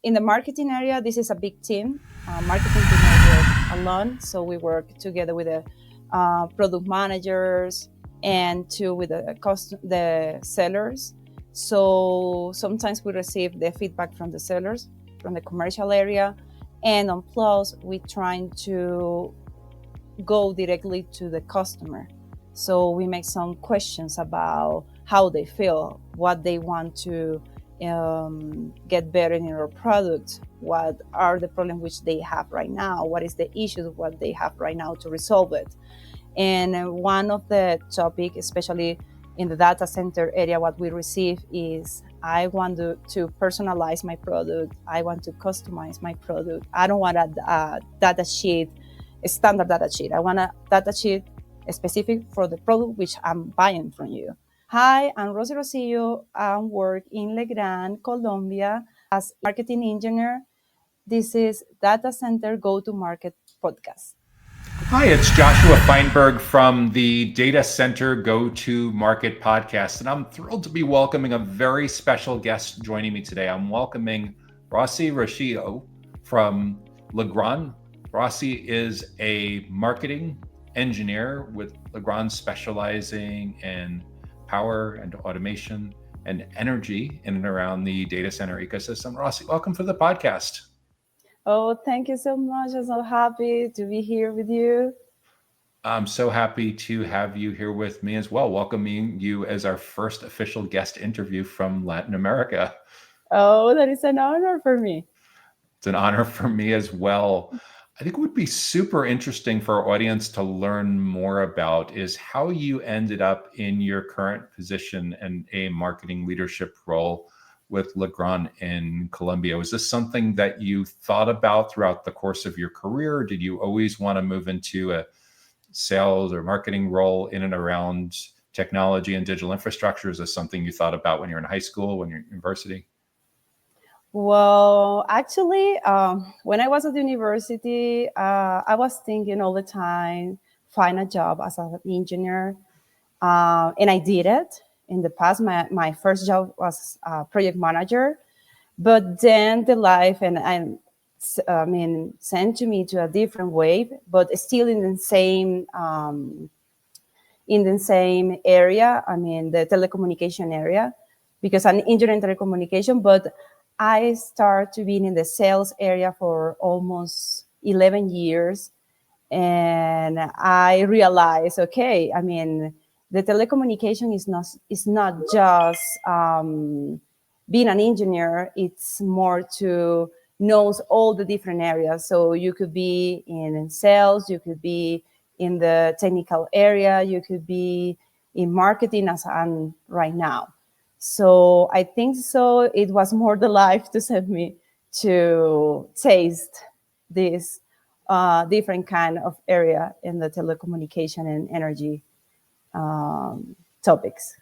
In the marketing area, this is a big team. Marketing team not work alone, so we work together with the product managers and with the sellers. So sometimes we receive the feedback from the sellers, from the commercial area, and on Plus, we trying to go directly to the customer. So we make some questions about how they feel, what they want to get better in our product, what are the problems which they have right now, what is the issues what they have right now to resolve it. And one of the topic, especially in the data center area, what we receive is I want to personalize my product. I want to customize my product. I don't want a data sheet, a standard data sheet. I want a data sheet specific for the product which I'm buying from you. Hi, I'm Rossy Rosillo. I work in Legrand, Colombia as marketing engineer. This is Data Center Go-to-Market podcast. Hi, it's Joshua Feinberg from the Data Center Go-to-Market podcast, and I'm thrilled to be welcoming a very special guest joining me today. I'm welcoming Rossy Rosillo from Legrand. Rossy is a marketing engineer with Legrand specializing in power and automation and energy in and around the data center ecosystem. Rossy, welcome to the podcast. Oh, thank you so much. I'm so happy to be here with you. I'm so happy to have you here with me as well, welcoming you as our first official guest interview from Latin America. Oh, that is an honor for me. It's an honor for me as well. I think what would be super interesting for our audience to learn more about is how you ended up in your current position and a marketing leadership role with Legrand in Colombia. Was this something that you thought about throughout the course of your career? Did you always want to move into a sales or marketing role in and around technology and digital infrastructure? Is this something you thought about when you're in high school, when you're in university? Well, actually, when I was at university, I was thinking all the time, find a job as an engineer. And I did it. In the past, my first job was project manager. But then the life sent to me to a different way, but still in the same area. I mean, the telecommunication area, because I'm engineering telecommunication. But I started to be in the sales area for almost 11 years, and I realized, okay, I mean, the telecommunication is not just being an engineer. It's more to knows all the different areas. So you could be in sales, you could be in the technical area, you could be in marketing as I'm right now. So I think so it was more the life to send me to taste this different kind of area in the telecommunication and energy topics.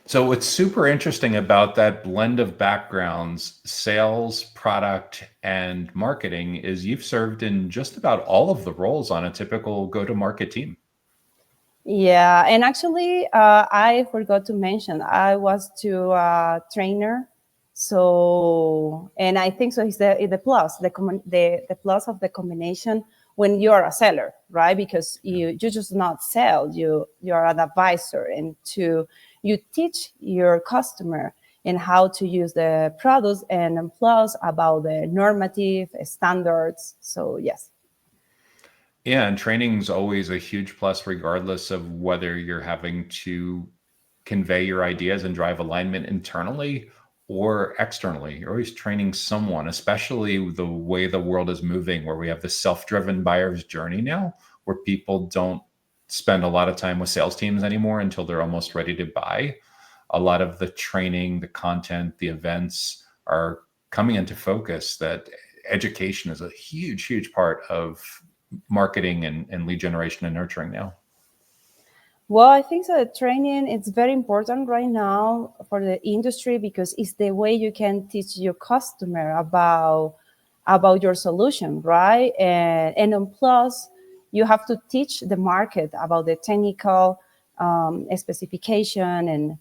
So what's super interesting about that blend of backgrounds, sales, product, and marketing, is you've served in just about all of the roles on a typical go-to-market team. Yeah, and actually, I forgot to mention I was to trainer. So, and I think so. It's the plus, the plus of the combination when you are a seller, right? Because you just not sell, you are an advisor, and you teach your customer in how to use the products, and plus about the normative standards. So yes. Yeah, and training is always a huge plus, regardless of whether you're having to convey your ideas and drive alignment internally or externally. You're always training someone, especially the way the world is moving, where we have the self-driven buyer's journey now, where people don't spend a lot of time with sales teams anymore until they're almost ready to buy. A lot of the training, the content, the events are coming into focus. That education is a huge, huge part of marketing and lead generation and nurturing now. Well, I think that training is very important right now for the industry, because it's the way you can teach your customer about your solution, right? And on plus, you have to teach the market about the technical specification, and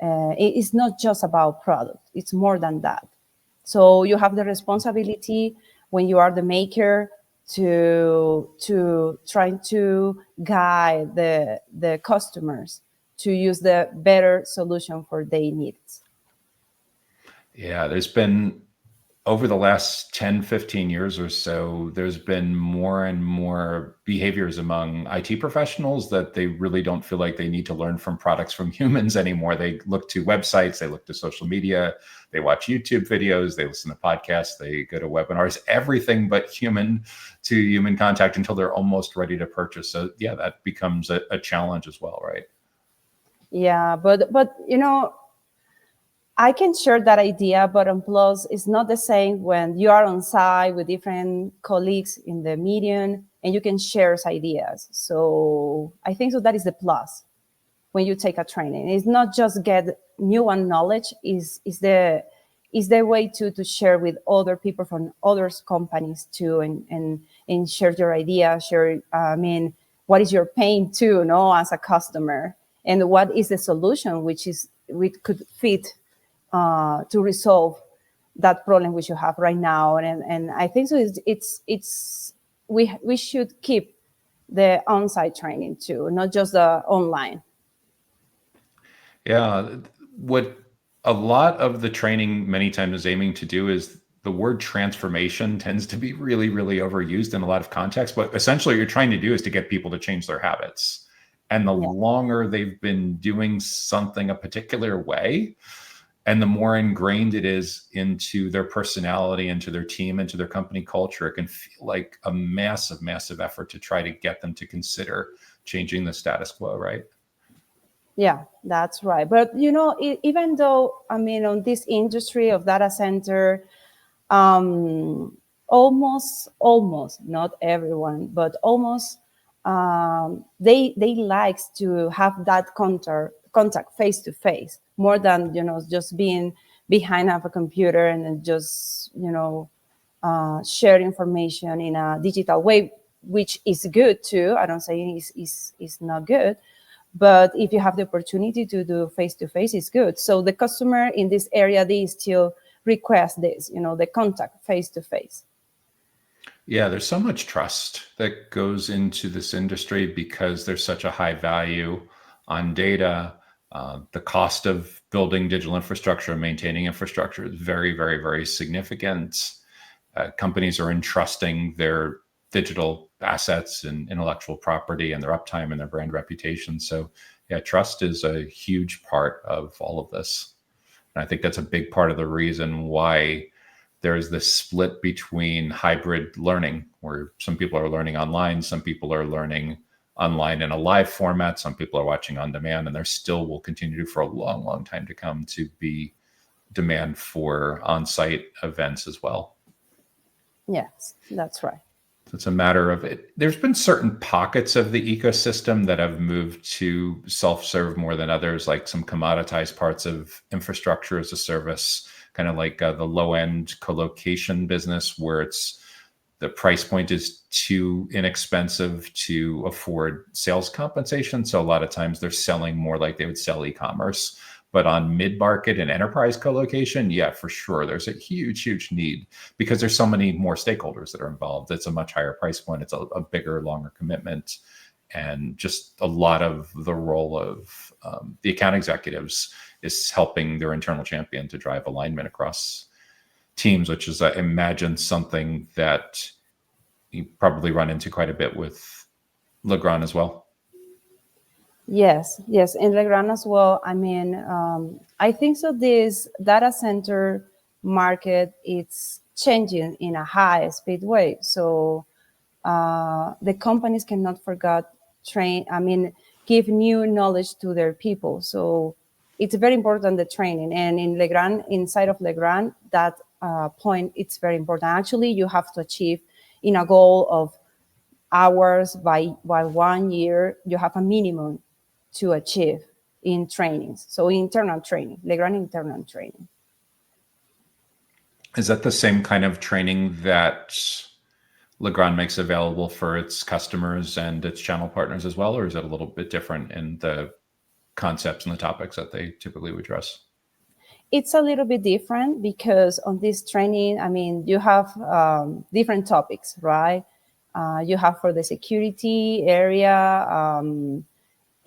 it's not just about product; it's more than that. So you have the responsibility when you are the maker to try to guide the customers to use the better solution for their needs. Yeah, there's been over the last 10, 15 years or so, there's been more and more behaviors among IT professionals that they really don't feel like they need to learn from products from humans anymore. They look to websites, they look to social media, they watch YouTube videos, they listen to podcasts, they go to webinars, everything but human to human contact until they're almost ready to purchase. So yeah, that becomes a challenge as well, right? Yeah, but I can share that idea, but on plus, it's not the same when you are on site with different colleagues in the medium and you can share ideas. So I think so that is the plus when you take a training. It's not just get new one knowledge, is the way to share with other people from other companies too, and share your idea, share, what is your pain too, no, as a customer, and what is the solution which could fit to resolve that problem which you have right now. And I think so it's we should keep the on-site training too, not just the online. Yeah. What a lot of the training many times is aiming to do is the word transformation tends to be really, really overused in a lot of contexts. But essentially, what you're trying to do is to get people to change their habits. And the Yeah. longer they've been doing something a particular way, and the more ingrained it is into their personality, into their team, into their company culture, it can feel like a massive, massive effort to try to get them to consider changing the status quo, right? Yeah, that's right. But even though, on this industry of data center, almost not everyone, but almost, they likes to have that contact face to face more than just being behind of a computer and then just share information in a digital way, which is good too. I don't say is not good, but if you have the opportunity to do face to face, it's good. So the customer in this area, they still request this, the contact face to face. Yeah, there's so much trust that goes into this industry because there's such a high value on data. The cost of building digital infrastructure and maintaining infrastructure is very, very, very significant. Companies are entrusting their digital assets and intellectual property and their uptime and their brand reputation. So, yeah, trust is a huge part of all of this. And I think that's a big part of the reason why there's this split between hybrid learning, where some people are learning online, some people are learning online in a live format, some people are watching on demand, and there still will continue to, for a long, long time to come, to be demand for on-site events as well. Yes, that's right. It's a matter of it. There's been certain pockets of the ecosystem that have moved to self-serve more than others, like some commoditized parts of infrastructure as a service, kind of like the low-end colocation business, where it's the price point is too inexpensive to afford sales compensation. So a lot of times they're selling more like they would sell e-commerce. But on mid-market and enterprise colocation, yeah, for sure, there's a huge, huge need because there's so many more stakeholders that are involved. It's a much higher price point. It's a bigger, longer commitment. And just a lot of the role of the account executives is helping their internal champion to drive alignment across teams, which is, I imagine, something that you probably run into quite a bit with Legrand as well. Yes, in Legrand as well. I think so. This data center market, it's changing in a high speed way. So the companies cannot forget train. Give new knowledge to their people. So it's very important, the training. And in Legrand, inside of Legrand, that point, it's very important. Actually, you have to achieve in a goal of hours by 1 year. You have a minimum to achieve in trainings. So internal training, Legrand internal training. Is that the same kind of training that Legrand makes available for its customers and its channel partners as well, or is it a little bit different in the concepts and the topics that they typically address? it's a little bit different because on this training, I mean, you have different topics, right? You have for the security area,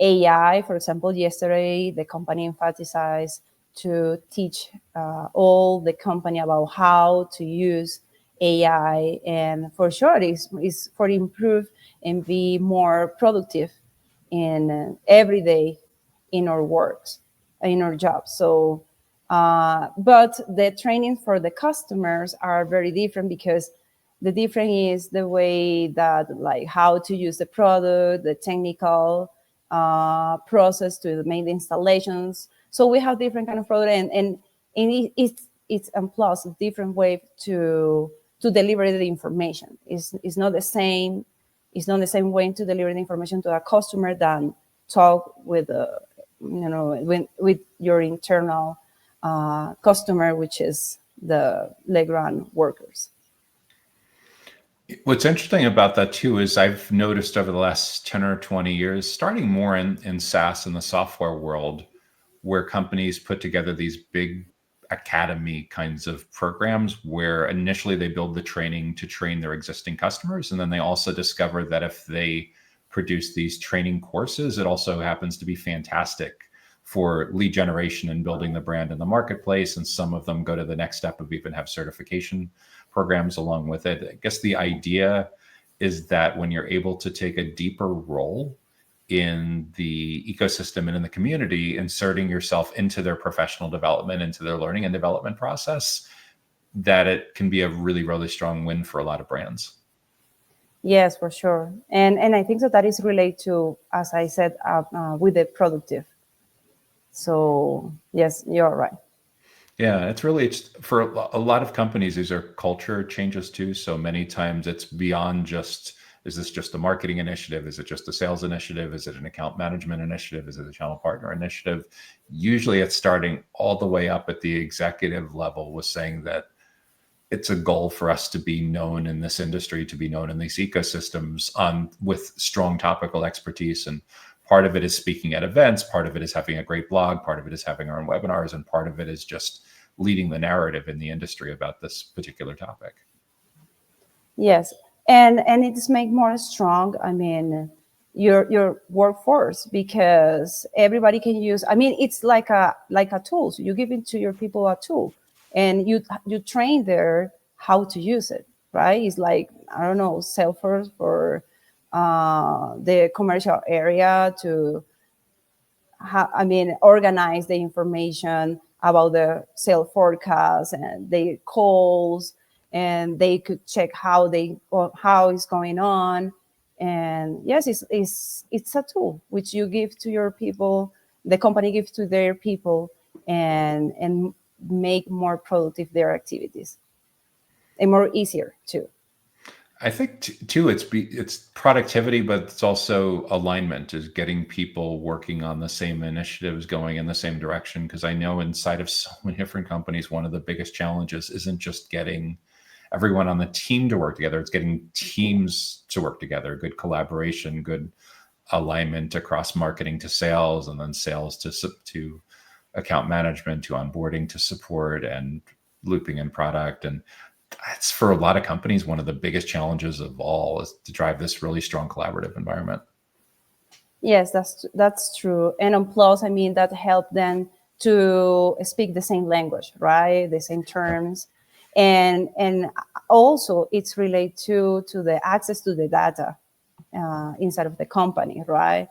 AI, for example, yesterday the company emphasized to teach all the company about how to use AI, and for sure is for improve and be more productive in every day in our works, in our jobs. So, but the training for the customers are very different because the difference is the way that like how to use the product, the technical process to make the installations. So we have different kind of product, and it's and plus a different way to deliver the information. It's not the same. It's not the same way to deliver the information to a customer than talk with with your internal customer, which is the Legrand workers. What's interesting about that too is I've noticed over the last 10 or 20 years, starting more in SaaS and the software world, where companies put together these big academy kinds of programs where initially they build the training to train their existing customers. And then they also discover that if they produce these training courses, it also happens to be fantastic for lead generation and building the brand in the marketplace. And some of them go to the next step of even have certification programs along with it. I guess the idea is that when you're able to take a deeper role in the ecosystem and in the community, inserting yourself into their professional development, into their learning and development process, that it can be a really, really strong win for a lot of brands. Yes, for sure. And I think that is related to, as I said, with the productive. So yes, you're right. Yeah, it's for a lot of companies, these are culture changes too. So many times it's beyond just, is this just a marketing initiative? Is it just a sales initiative? Is it an account management initiative? Is it a channel partner initiative? Usually it's starting all the way up at the executive level with saying that it's a goal for us to be known in this industry, to be known in these ecosystems with strong topical expertise. And part of it is speaking at events, part of it is having a great blog, part of it is having our own webinars, and part of it is just leading the narrative in the industry about this particular topic. Yes, and it's make more strong. I mean, your workforce, because everybody can use. I mean, it's like a tool. So you give it to your people a tool, and you train there how to use it. Right? It's like, I don't know, Salesforce for the commercial area to organize the information about the sale forecast and the calls, and they could check how it's going on. And yes, it's a tool which you give to your people, the company gives to their people, and make more productive their activities and more easier too. I think too, it's productivity, but it's also alignment, is getting people working on the same initiatives, going in the same direction. Because I know inside of so many different companies, one of the biggest challenges isn't just getting everyone on the team to work together. It's getting teams to work together, good collaboration, good alignment across marketing to sales, and then sales to account management, to onboarding, to support, and looping in product. And that's, for a lot of companies, one of the biggest challenges of all, is to drive this really strong collaborative environment. Yes, that's true. And on plus, I mean, that help them to speak the same language, right? The same terms. And also it's related to the access to the data inside of the company, right?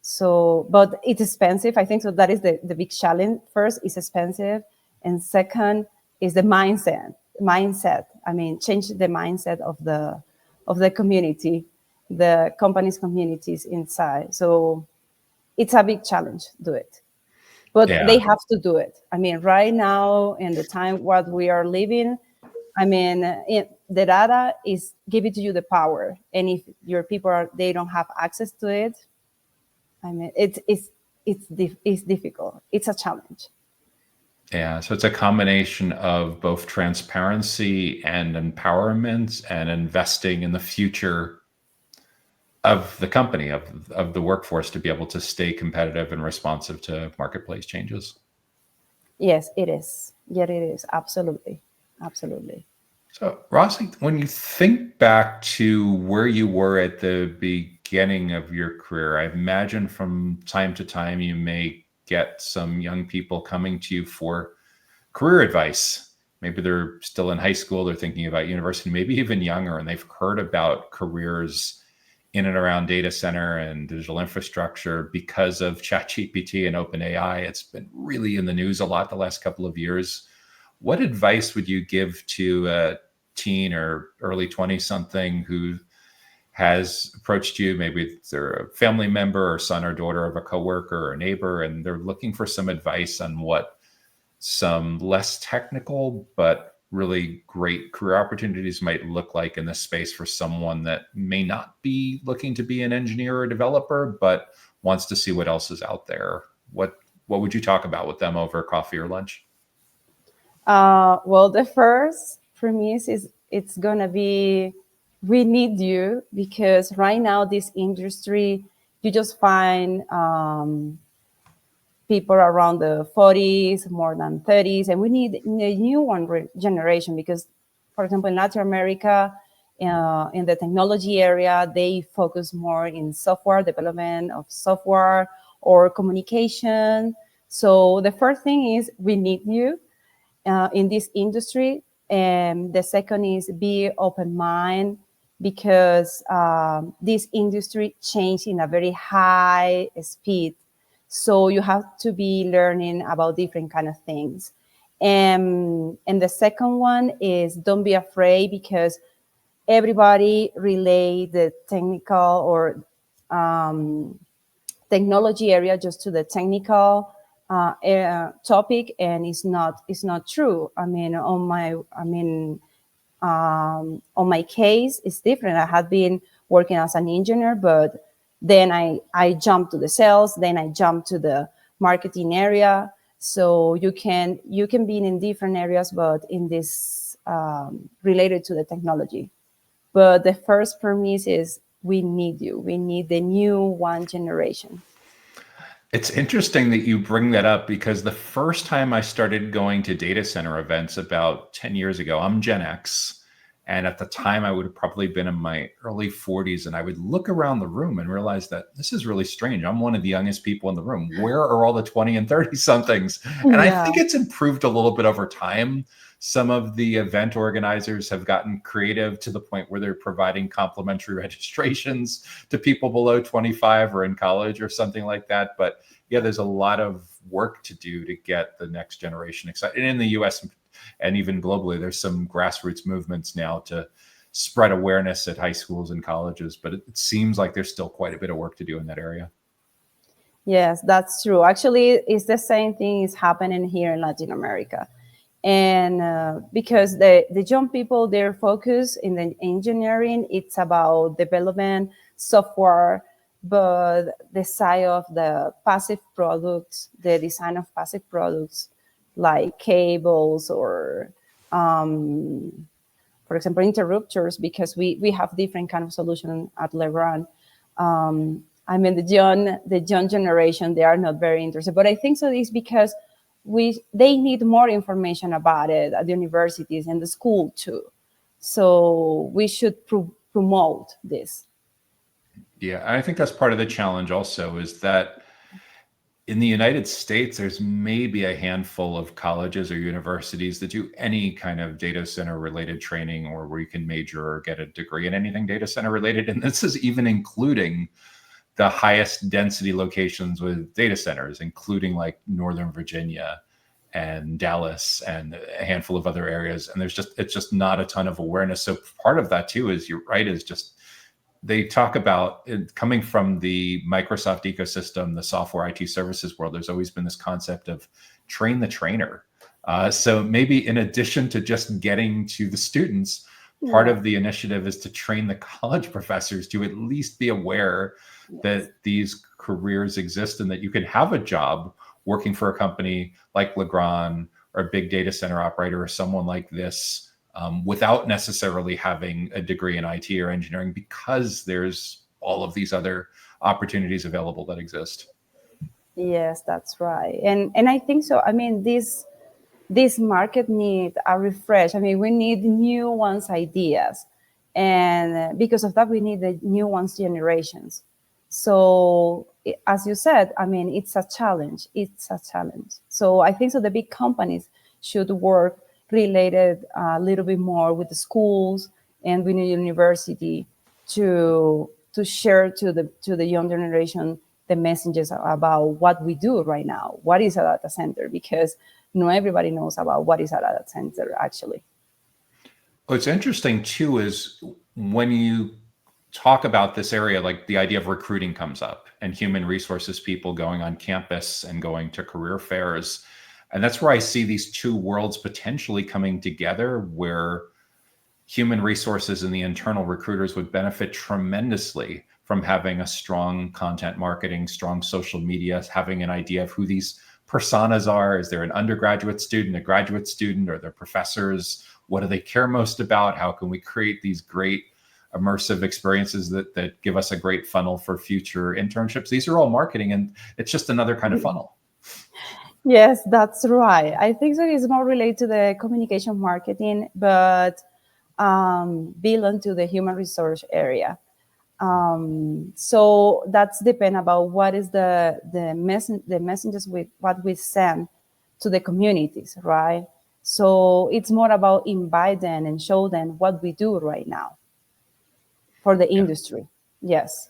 So, but it's expensive. I think so. That is the big challenge. First, it's expensive, and second is the mindset. Mindset. I mean, change the mindset of the community, the company's communities inside. So, it's a big challenge. Do it, but Yeah. they have to do it. I mean, right now in the time what we are living, I mean, the data is giving to you the power, and if your people they don't have access to it, I mean, it's difficult. It's a challenge. Yeah. So it's a combination of both transparency and empowerment and investing in the future of the company, of the workforce, to be able to stay competitive and responsive to marketplace changes. Yes, it is. Yeah, it is. Absolutely. Absolutely. So, Rossi, when you think back to where you were at the beginning of your career, I imagine from time to time you may get some young people coming to you for career advice. Maybe they're still in high school, they're thinking about university, maybe even younger, and they've heard about careers in and around data center and digital infrastructure because of ChatGPT and OpenAI. It's been really in the news a lot the last couple of years. What advice would you give to a teen or early 20 something who has approached you? Maybe they're a family member or son or daughter of a coworker or a neighbor, and they're looking for some advice on what some less technical but really great career opportunities might look like in this space for someone that may not be looking to be an engineer or developer but wants to see what else is out there. What would you talk about with them over coffee or lunch? Well, the first premise is it's gonna be we need you, because right now this industry, you just find people around the 40s, more than 30s, and we need a new generation because, for example, in Latin America, in the technology area, they focus more in software development of software or communication. So the first thing is we need you in this industry. And the second is be open mind, because this industry changes in a very high speed. So you have to be learning about different kind of things. And the second one is don't be afraid, because everybody relate the technical or technology area just to the technical topic, and it's not true. I mean, on my case, it's different. I had been working as an engineer, but then I jumped to the sales, then I jumped to the marketing area. So you can be in different areas, but in this related to the technology. But the first premise is we need you. We need the new one generation. It's interesting that you bring that up because the first time I started going to data center events about 10 years ago, I'm Gen X. And at the time, I would have probably been in my early 40s. And I would look around the room and realize that this is really strange. I'm one of the youngest people in the room. Where are all the 20 and 30 somethings? And I Yeah. think it's improved a little bit over time. Some of the event organizers have gotten creative to the point where they're providing complimentary registrations to people below 25 or in college or something like that. But yeah, there's a lot of work to do to get the next generation excited. And in the US and even globally, there's some grassroots movements now to spread awareness at high schools and colleges, but it seems like there's still quite a bit of work to do in that area. Yes, that's true. Actually, it's the same thing is happening here in Latin America. And because the young people, their focus in the engineering, it's about development software, but the side of the passive products, the design of passive products like cables or for example, interrupters, because we have different kind of solution at Legrand. I mean, the young generation, they are not very interested, but I think so is because they need more information about it at the universities and the school too. So we should promote this. Yeah, I think that's part of the challenge also is that in the United States, there's maybe a handful of colleges or universities that do any kind of data center related training or where you can major or get a degree in anything data center related. And this is even including the highest density locations with data centers, including like Northern Virginia and Dallas and a handful of other areas. And it's just not a ton of awareness. So part of that too is, you're right, is just they talk about it coming from the Microsoft ecosystem, the software IT services world. There's always been this concept of train the trainer. So maybe in addition to just getting to the students, part Yeah. of the initiative is to train the college professors to at least be aware Yes. that these careers exist and that you can have a job working for a company like Legrand or a big data center operator or someone like this, without necessarily having a degree in IT or engineering, because there's all of these other opportunities available that exist. Yes, that's right. And I think so. I mean, this market need a refresh. I mean, we need new ones ideas, and because of that, we need the new ones generations. So, as you said, I mean, it's a challenge. It's a challenge. So I think so. The big companies should work related a little bit more with the schools and with the university to share to the young generation the messages about what we do right now. What is a data center? Because not everybody knows about what is a data center actually. What's interesting too is when you talk about this area, like the idea of recruiting comes up and human resources people going on campus and going to career fairs. And that's where I see these two worlds potentially coming together, where human resources and the internal recruiters would benefit tremendously from having a strong content marketing, strong social media, having an idea of who these personas are. Is there an undergraduate student, a graduate student, or their professors? What do they care most about? How can we create these great immersive experiences that give us a great funnel for future internships? These are all marketing, and it's just another kind of funnel. Yes, that's right. I think that is more related to the communication marketing, but belong to the human resource area. So that's depend about what is the messages with what we send to the communities, right? So it's more about invite them and show them what we do right now for the Yeah. industry. Yes.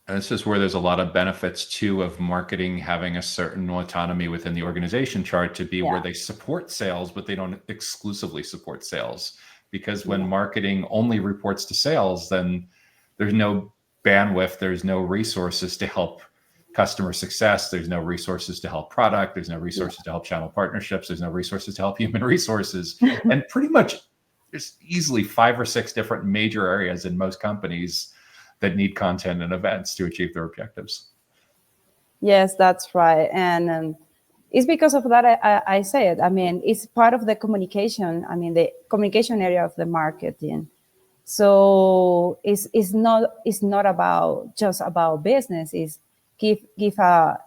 And this is where there's a lot of benefits too of marketing having a certain autonomy within the organization chart to be where Yeah. they support sales, but they don't exclusively support sales. Because when Yeah. marketing only reports to sales, then there's no bandwidth, there's no resources to help customer success, there's no resources to help product, there's no Yeah. resources to help channel partnerships, there's no resources to help human resources. And pretty much there's easily 5 or 6 different major areas in most companies that need content and events to achieve their objectives. Yes, that's right. And it's because of that I say it. I mean, it's part of the communication. I mean, the communication area of the marketing. So it's not about just about business. It's give a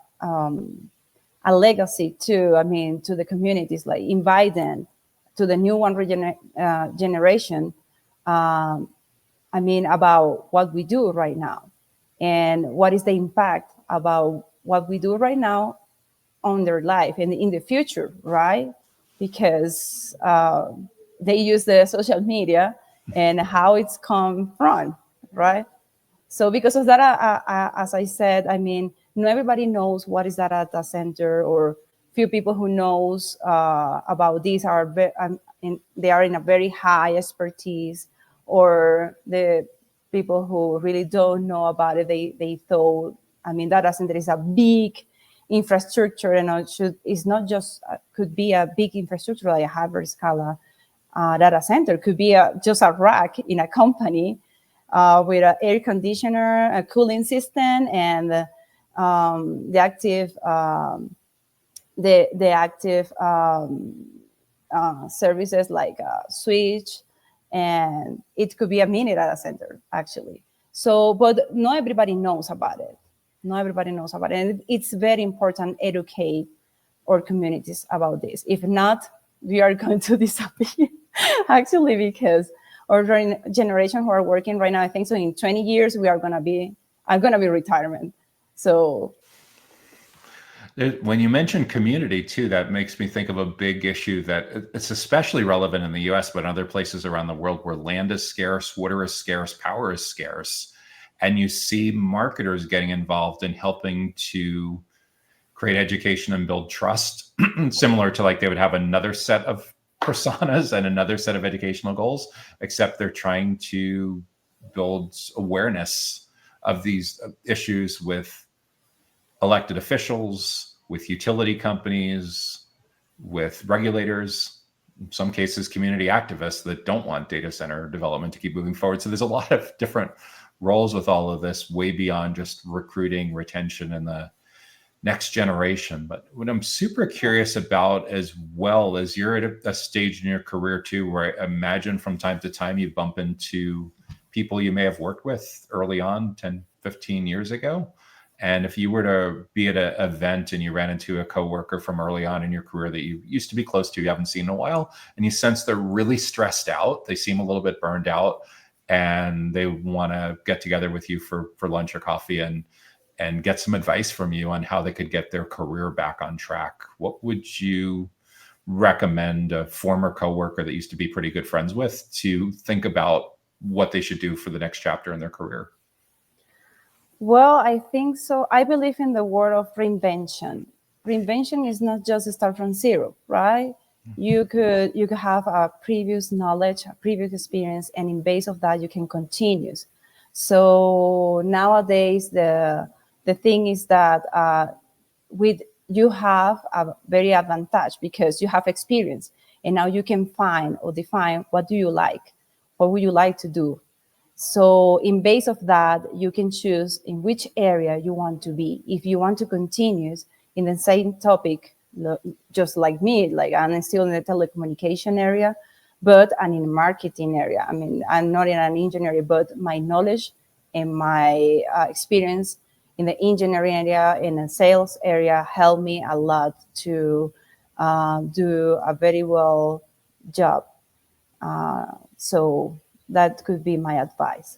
legacy to, I mean, to the communities, like invite them to the new one generation. I mean, about what we do right now and what is the impact about what we do right now on their life and in the future, right? Because they use the social media and how it's come from, right? So because of that, as I said, I mean, not everybody knows what is that data center, or few people who knows about these are they are in a very high expertise, or the people who really don't know about it, they thought, I mean, data center is a big infrastructure, and it's not just could be a big infrastructure like a hyperscale data center, could be just a rack in a company with an air conditioner, a cooling system, and the active services like switch, and it could be a mini data center actually. So, but not everybody knows about it. Not everybody knows about it, and it's very important to educate our communities about this. If not, we are going to disappear actually, because our generation who are working right now, I think so in 20 years we are going to be, I'm going to be retirement. So When you mention community too, that makes me think of a big issue that it's especially relevant in the US, but in other places around the world where land is scarce, water is scarce, power is scarce. And you see marketers getting involved in helping to create education and build trust, similar to like they would have another set of personas and another set of educational goals, except they're trying to build awareness of these issues with elected officials, with utility companies, with regulators, in some cases, community activists that don't want data center development to keep moving forward. So there's a lot of different roles with all of this, way beyond just recruiting, retention, and the next generation. But what I'm super curious about as well is you're at a stage in your career too, where I imagine from time to time you bump into people you may have worked with early on 10, 15 years ago. And if you were to be at an event and you ran into a coworker from early on in your career that you used to be close to, you haven't seen in a while, and you sense they're really stressed out, they seem a little bit burned out, and they want to get together with you for lunch or coffee and get some advice from you on how they could get their career back on track, what would you recommend a former coworker that used to be pretty good friends with to think about what they should do for the next chapter in their career? Well, I think so. I believe in the word of reinvention. Reinvention is not just start from zero, right? You could have a previous knowledge, a previous experience, and in base of that, you can continue. So nowadays, the thing is that with you have a very advantage because you have experience, and now you can find or define what do you like, what would you like to do. So in base of that, you can choose in which area you want to be. If you want to continue in the same topic, just like me, like I'm still in the telecommunication area, but I'm in the marketing area. I mean, I'm not in an engineering, but my knowledge and my experience in the engineering area, in the sales area, helped me a lot to do a very well job. So that could be my advice.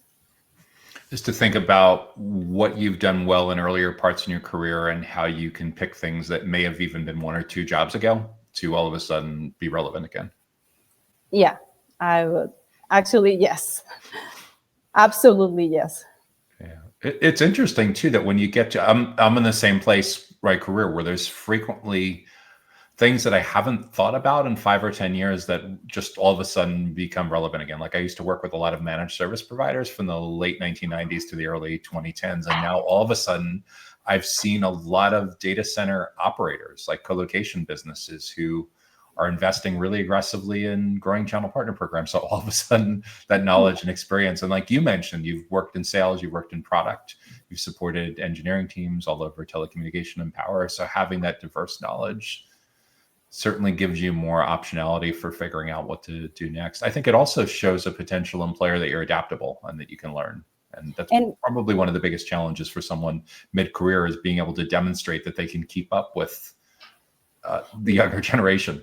Is to think about what you've done well in earlier parts in your career and how you can pick things that may have even been one or two jobs ago to all of a sudden be relevant again. Yeah, I would actually, yes, absolutely, yes. Yeah. It's interesting too that when you get to, I'm in the same place, right, career where there's frequently things that I haven't thought about in 5 or 10 years that just all of a sudden become relevant again. Like I used to work with a lot of managed service providers from the late 1990s to the early 2010s. And now all of a sudden I've seen a lot of data center operators, like colocation businesses, who are investing really aggressively in growing channel partner programs. So all of a sudden that knowledge and experience, and like you mentioned, you've worked in sales, you've worked in product, you've supported engineering teams all over telecommunication and power. So having that diverse knowledge certainly gives you more optionality for figuring out what to do next. I think it also shows a potential employer that you're adaptable and that you can learn. And that's And probably one of the biggest challenges for someone mid-career, is being able to demonstrate that they can keep up with the younger generation.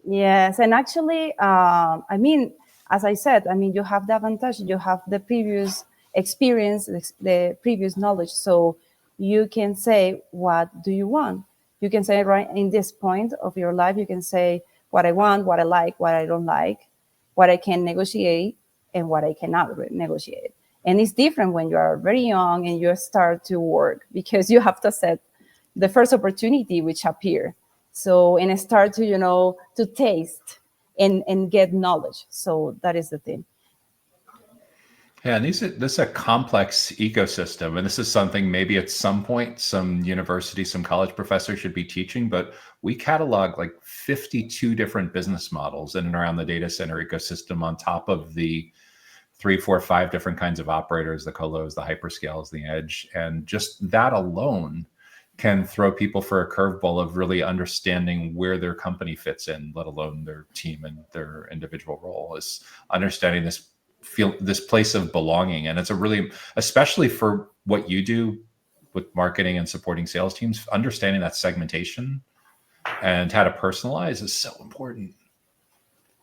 yes, and actually, I mean, as I said, I mean, you have the advantage, you have the previous experience, the previous knowledge, so you can say, what do you want? You can say right in this point of your life, you can say what I want, what I like, what I don't like, what I can negotiate, and what I cannot negotiate. And it's different when you are very young and you start to work because you have to set the first opportunity which appear. So and start to to taste and get knowledge. So that is the thing. Yeah, and this is a complex ecosystem, and this is something maybe at some point some university, some college professor should be teaching. But we catalog like 52 different business models in and around the data center ecosystem, on top of the 3, 4, 5 different kinds of operators, the colos, the hyperscales, the edge, and just that alone can throw people for a curveball of really understanding where their company fits in, let alone their team and their individual role. Is understanding this place of belonging. And it's a really, especially for what you do with marketing and supporting sales teams, understanding that segmentation and how to personalize is so important.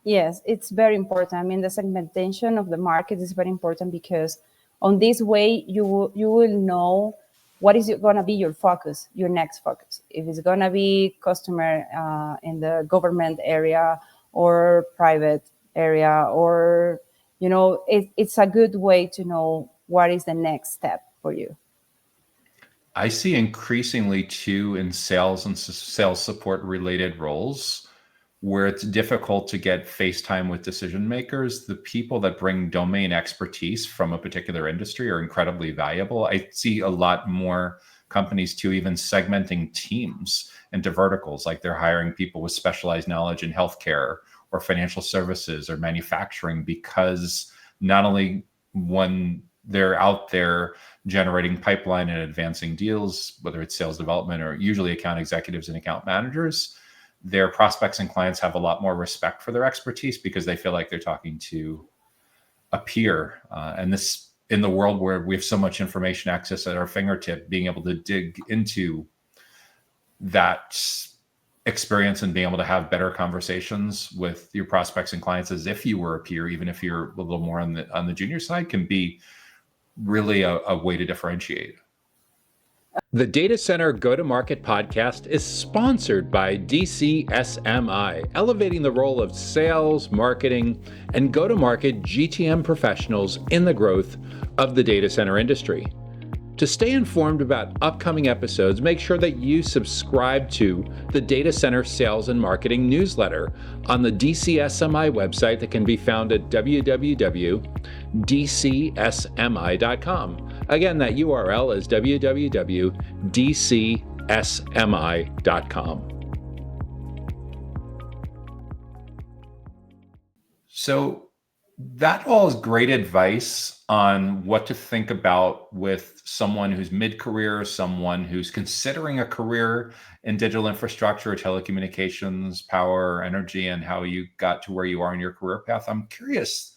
Yes, it's very important. I mean, the segmentation of the market is very important because on this way you will know what is going to be your focus, your next focus. If it's going to be customer in the government area or private area, or it's a good way to know what is the next step for you. I see increasingly too in sales and sales support related roles where it's difficult to get face time with decision makers. The people that bring domain expertise from a particular industry are incredibly valuable. I see a lot more companies too even segmenting teams into verticals, like they're hiring people with specialized knowledge in healthcare or financial services or manufacturing, because not only when they're out there generating pipeline and advancing deals, whether it's sales development or usually account executives and account managers, their prospects and clients have a lot more respect for their expertise because they feel like they're talking to a peer. And this in the world where we have so much information access at our fingertip, being able to dig into that experience and being able to have better conversations with your prospects and clients as if you were a peer, even if you're a little more on the junior side, can be really a way to differentiate. The Data Center Go-to-Market podcast is sponsored by DCSMI, elevating the role of sales, marketing, and go-to-market GTM professionals in the growth of the data center industry. To stay informed about upcoming episodes, make sure that you subscribe to the Data Center Sales and Marketing newsletter on the DCSMI website that can be found at www.dcsmi.com. Again, that URL is www.dcsmi.com. So that all is great advice on what to think about with someone who's mid-career, someone who's considering a career in digital infrastructure, telecommunications, power, energy, and how you got to where you are in your career path. I'm curious,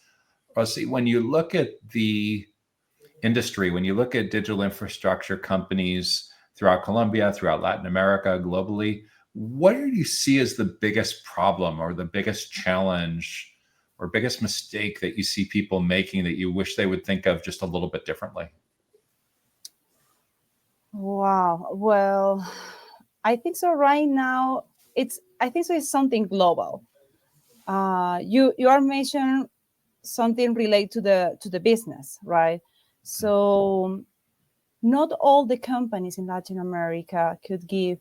Rossy, when you look at the industry, when you look at digital infrastructure companies throughout Colombia, throughout Latin America, globally, what do you see as the biggest problem or the biggest challenge or biggest mistake that you see people making that you wish they would think of just a little bit differently? Wow. Well, I think so. Right now, it's something global. You are mentioning something related to the business, right? So not all the companies in Latin America could give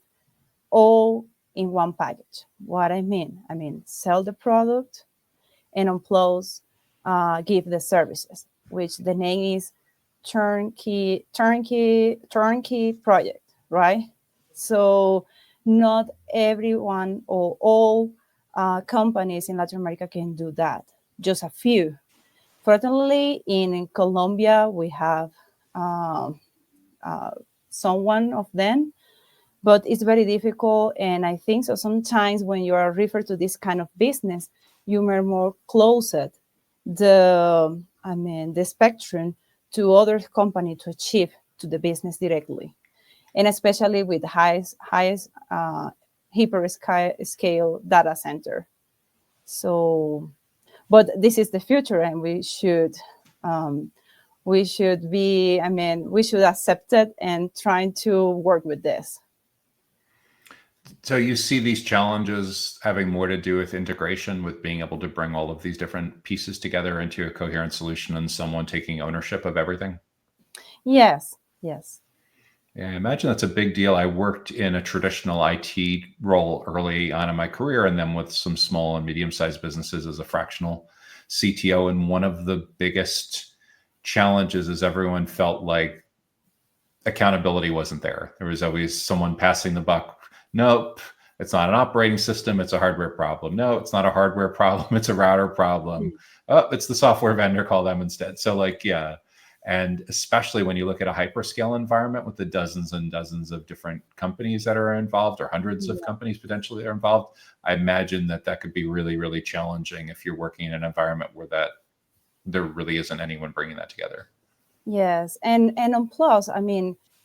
all in one package. What I mean, sell the product and on plus give the services, which the name is turnkey project, right? So not everyone or all companies in Latin America can do that. Just a few. Fortunately, in Colombia, we have someone of them, but it's very difficult. And I think so sometimes when you are referred to this kind of business, you are more closer the spectrum to other company to achieve to the business directly, and especially with highest hyperscale data center. So, but this is the future, and we should we should accept it and trying to work with this. So you see these challenges having more to do with integration, with being able to bring all of these different pieces together into a coherent solution and someone taking ownership of everything? Yes. Yeah, I imagine that's a big deal. I worked in a traditional IT role early on in my career, and then with some small and medium-sized businesses as a fractional CTO. And one of the biggest challenges is everyone felt like accountability wasn't there. There was always someone passing the buck. Nope, it's not an operating system, it's a hardware problem. No, it's not a hardware problem, it's a router problem. Oh, it's the software vendor, call them instead. So yeah. And especially when you look at a hyperscale environment with the dozens and dozens of different companies that are involved, or hundreds of companies potentially that are involved, I imagine that could be really, really challenging if you're working in an environment where there really isn't anyone bringing that together. Yes, and on plus,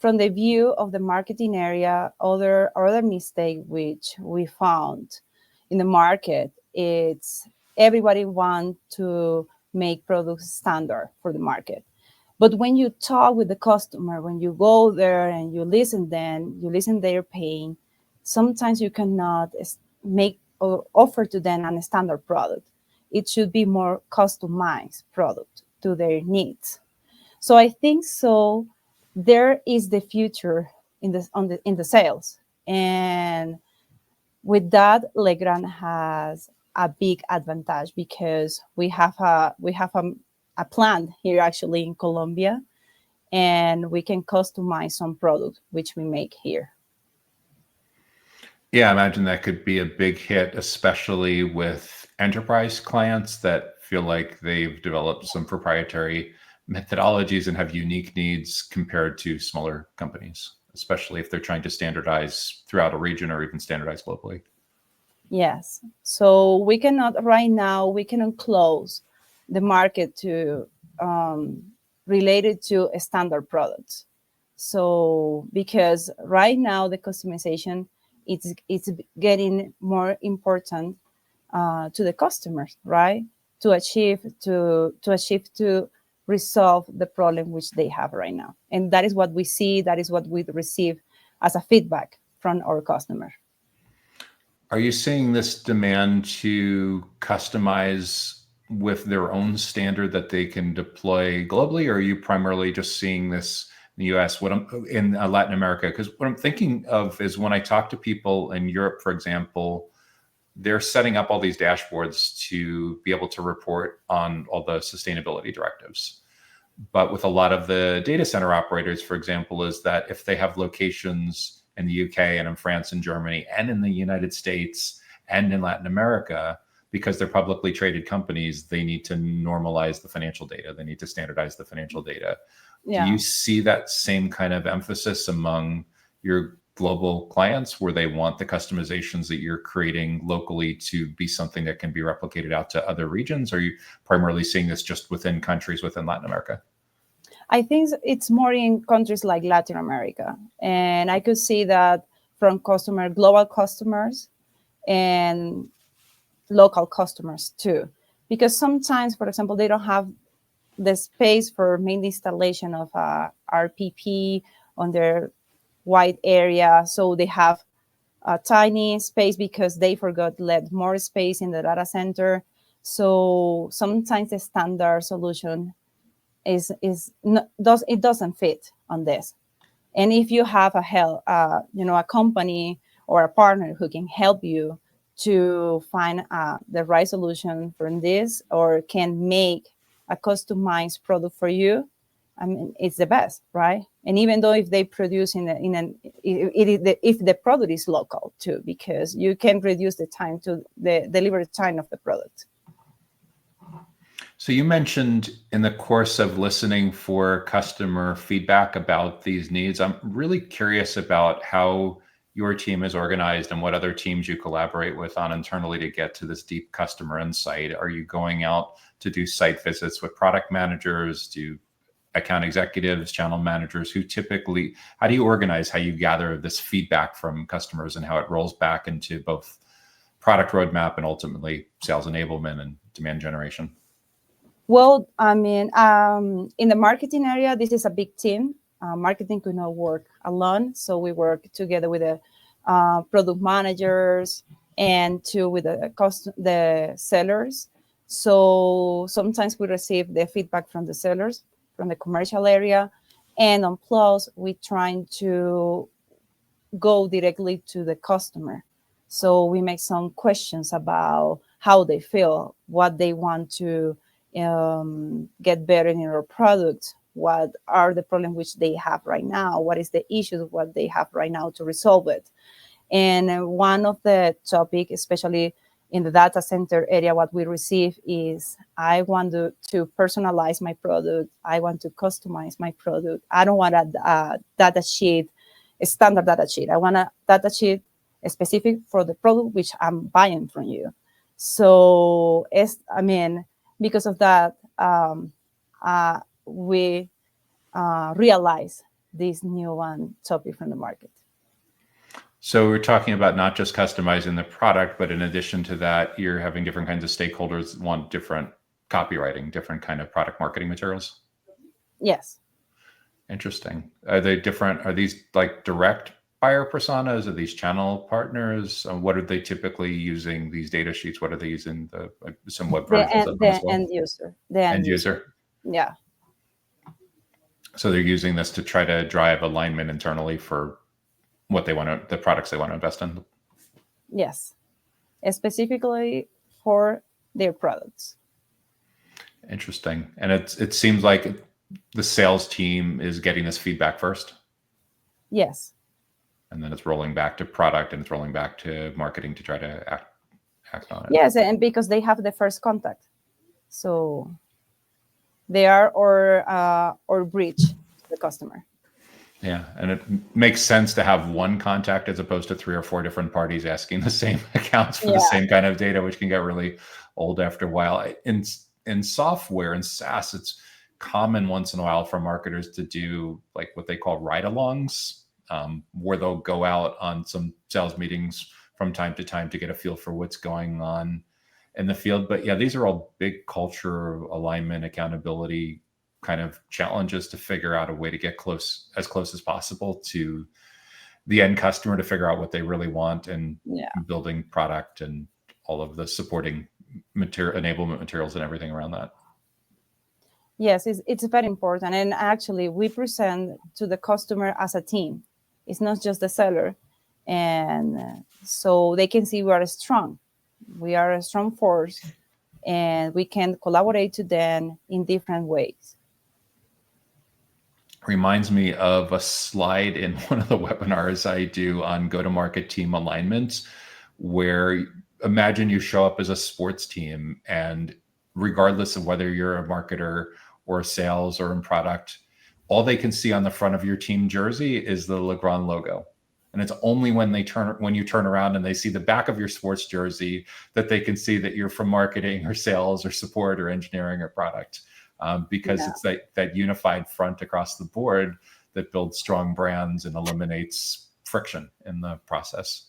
from the view of the marketing area, other mistake which we found in the market, it's everybody want to make products standard for the market. But when you talk with the customer, when you go there and you listen their pain, sometimes you cannot make or offer to them a standard product. It should be more customized product to their needs. So I think so. There is the future in the sales, and with that, Legrand has a big advantage because we have a plant here actually in Colombia, and we can customize some product which we make here. Yeah, I imagine that could be a big hit, especially with enterprise clients that feel like they've developed some proprietary methodologies and have unique needs compared to smaller companies, especially if they're trying to standardize throughout a region or even standardize globally. Yes. So we cannot close the market to related to standard products. So because right now the customization it's getting more important to the customers, right? To resolve the problem which they have right now, and that is what we see. That is what we receive as a feedback from our customer. Are you seeing this demand to customize with their own standard that they can deploy globally, or are you primarily just seeing this in the US? What I'm in Latin America, because what I'm thinking of is when I talk to people in Europe, for example, they're setting up all these dashboards to be able to report on all the sustainability directives. But with a lot of the data center operators, for example, is that if they have locations in the UK and in France and Germany and in the United States and in Latin America, because they're publicly traded companies, they need to normalize the financial data. They need to standardize the financial data. Yeah. Do you see that same kind of emphasis among your global clients where they want the customizations that you're creating locally to be something that can be replicated out to other regions? Or are you primarily seeing this just within countries within Latin America? I think it's more in countries like Latin America. And I could see that from global customers and local customers too. Because sometimes, for example, they don't have the space for main installation of RPP on their wide area. So they have a tiny space because they forgot to let more space in the data center. So sometimes the standard solution doesn't fit on this. And if you have a company or a partner who can help you to find the right solution for this, or can make a customized product for you, I mean, it's the best, right? And even though if they produce if the product is local too, because you can reduce the time to the delivery time of the product. So you mentioned in the course of listening for customer feedback about these needs, I'm really curious about how your team is organized and what other teams you collaborate with on internally to get to this deep customer insight. Are you going out to do site visits with product managers, do account executives, channel managers, how do you organize how you gather this feedback from customers and how it rolls back into both product roadmap and ultimately sales enablement and demand generation? Well, I mean, in the marketing area, this is a big team. Marketing could not work alone, so we work together with the product managers and with the sellers. So sometimes we receive the feedback from the sellers, from the commercial area, and on Plus, we're trying to go directly to the customer. So we make some questions about how they feel, what they want to get better in our product, what are the problems which they have right now, what is the issues what they have right now to resolve it. And one of the topic, especially in the data center area, what we receive is, I want to personalize my product. I want to customize my product. I don't want a data sheet, a standard data sheet. I want a data sheet specific for the product which I'm buying from you. So, because of that, we realize this new topic from the market. So we're talking about not just customizing the product, but in addition to that, you're having different kinds of stakeholders want different copywriting, different kind of product marketing materials? Yes. Interesting. Are these like direct buyer personas? Are these channel partners? What are they typically using, these data sheets? What are they using? Some web versions of them as well? End user. End user. Yeah. So they're using this to try to drive alignment internally for what the products they want to invest in. Yes. Specifically for their products. Interesting. And it seems like the sales team is getting this feedback first. Yes. And then it's rolling back to product and it's rolling back to marketing to try to act on it. Yes, and because they have the first contact. So they are or bridge the customer. Yeah, and it makes sense to have one contact as opposed to 3 or 4 different parties asking the same accounts for the same kind of data, which can get really old after a while. In software and SaaS, it's common once in a while for marketers to do like what they call ride-alongs, where they'll go out on some sales meetings from time to time to get a feel for what's going on in the field. But yeah, these are all big culture alignment, accountability kind of challenges to figure out a way to get close as possible to the end customer to figure out what they really want, and building product and all of the supporting enablement materials and everything around that. Yes, it's very important. And actually, we present to the customer as a team. It's not just the seller. And so they can see we are strong. We are a strong force, and we can collaborate to them in different ways. Reminds me of a slide in one of the webinars I do on go-to-market team alignment, where imagine you show up as a sports team, and regardless of whether you're a marketer or sales or in product, all they can see on the front of your team jersey is the Legrand logo. And it's only when you turn around and they see the back of your sports jersey that they can see that you're from marketing or sales or support or engineering or product, because it's that unified front across the board that builds strong brands and eliminates friction in the process.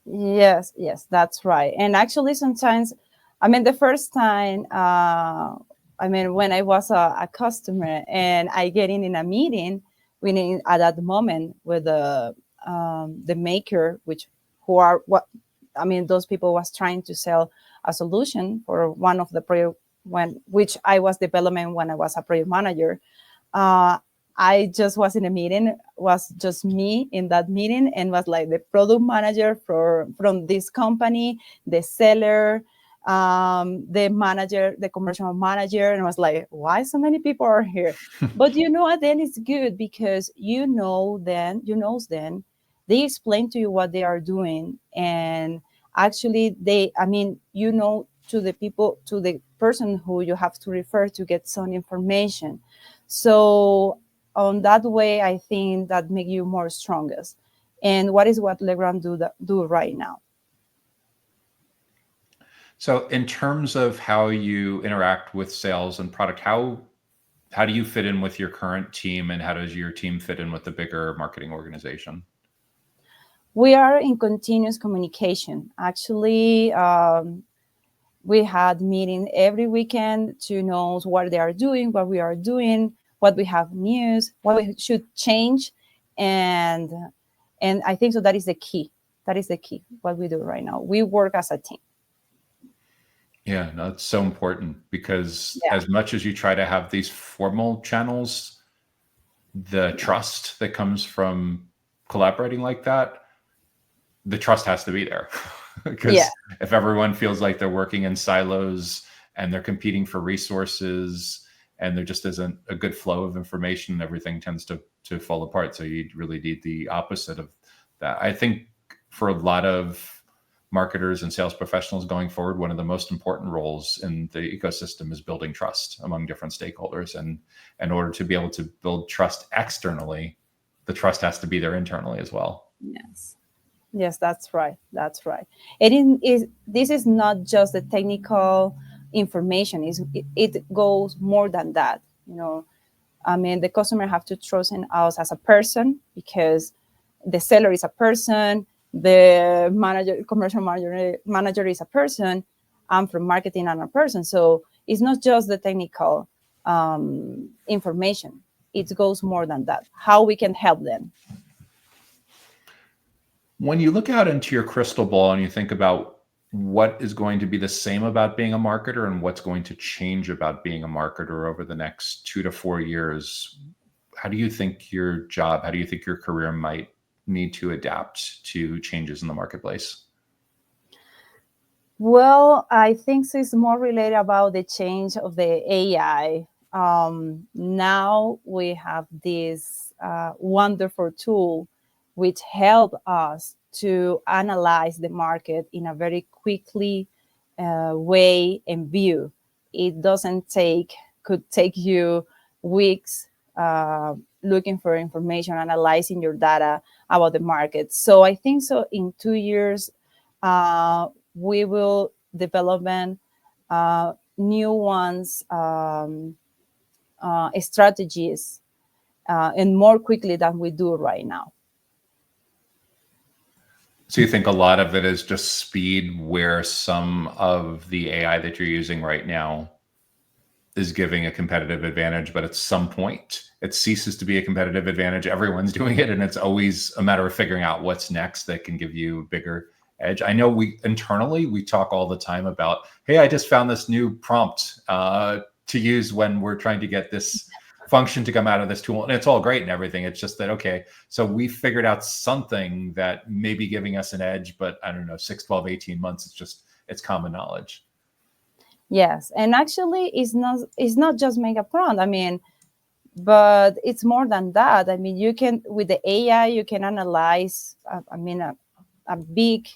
Yes, that's right. And actually, sometimes, the first time, when I was a customer and I get in a meeting, at that moment with the maker, those people was trying to sell a solution for one of the project which I was developing when I was a project manager. I just was in a meeting, was just me in that meeting, and was like the product manager from this company, the seller, the manager, the commercial manager, and I was like, why so many people are here? But then it's good because then they explain to you what they are doing, and actually to the people, to the person who you have to refer to get some information. So on that way, I think that make you more strongest. And what Legrand do right now. So in terms of how you interact with sales and product, how do you fit in with your current team, and how does your team fit in with the bigger marketing organization? We are in continuous communication. Actually, we had meeting every weekend to know what they are doing, what we are doing, what we have news, what we should change. And I think so that is the key. That is the key, what we do right now. We work as a team. Yeah, no, it's so important because as much as you try to have these formal channels, the trust that comes from collaborating like that, the trust has to be there. Because if everyone feels like they're working in silos and they're competing for resources and there just isn't a good flow of information, everything tends to fall apart. So you really need the opposite of that. I think for a lot of marketers and sales professionals going forward, one of the most important roles in the ecosystem is building trust among different stakeholders. And in order to be able to build trust externally, the trust has to be there internally as well. Yes, that's right. That's right. This is not just the technical information. It goes more than that. The customer have to trust in us as a person, because the seller is a person, the commercial manager is a person. I'm from marketing, I'm a person. So it's not just the technical information. It goes more than that. How we can help them. When you look out into your crystal ball and you think about what is going to be the same about being a marketer and what's going to change about being a marketer over the next 2 to 4 years, how do you think your career might need to adapt to changes in the marketplace? Well, I think it's more related about the change of the AI. Now we have this wonderful tool which help us to analyze the market in a very quickly way and view. It could take you weeks looking for information, analyzing your data about the market. So I think so in 2 years, we will develop new ones strategies and more quickly than we do right now. So you think a lot of it is just speed, where some of the AI that you're using right now is giving a competitive advantage, but at some point it ceases to be a competitive advantage. Everyone's doing it, and it's always a matter of figuring out what's next that can give you a bigger edge. I know we internally, we talk all the time about, hey, I just found this new prompt to use when we're trying to get this function to come out of this tool, and it's all great and everything. It's just that, okay, so we figured out something that may be giving us an edge, but I don't know, 6, 12, 18 months, it's common knowledge. Yes, and actually it's not just make a prompt. I mean, but it's more than that. I mean, you can, with the AI, you can analyze, a big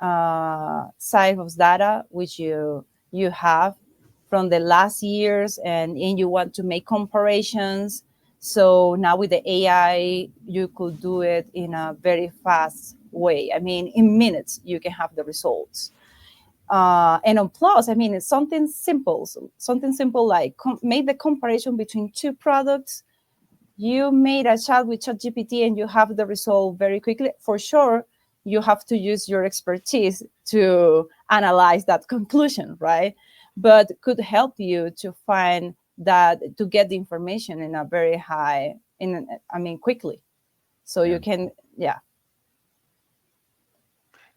size of data which you have from the last years, and you want to make comparisons. So now with the AI, you could do it in a very fast way. I mean, in minutes, you can have the results. And on Plus, I mean, it's something simple like make the comparison between two products. You made a chat with ChatGPT and you have the result very quickly. For sure, you have to use your expertise to analyze that conclusion, right? But could help you to find that, to get the information in a very high, quickly. So you can,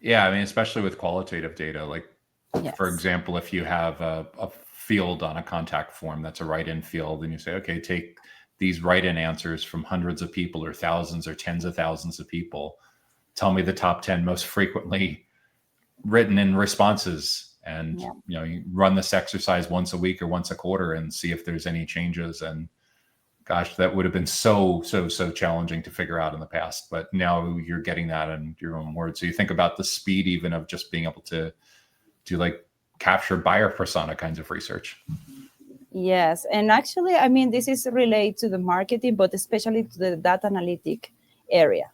Yeah, I mean, especially with qualitative data, like, yes. For example, if you have a field on a contact form that's a write-in field, and you say, okay, take these write-in answers from hundreds of people or thousands or tens of thousands of people, tell me the top 10 most frequently written in responses, and you run this exercise once a week or once a quarter and see if there's any changes. And gosh, that would have been so challenging to figure out in the past, but now you're getting that in your own words. So you think about the speed even of just being able to like capture buyer persona kinds of research. Yes, and actually, I mean, this is related to the marketing, but especially to the data analytic area.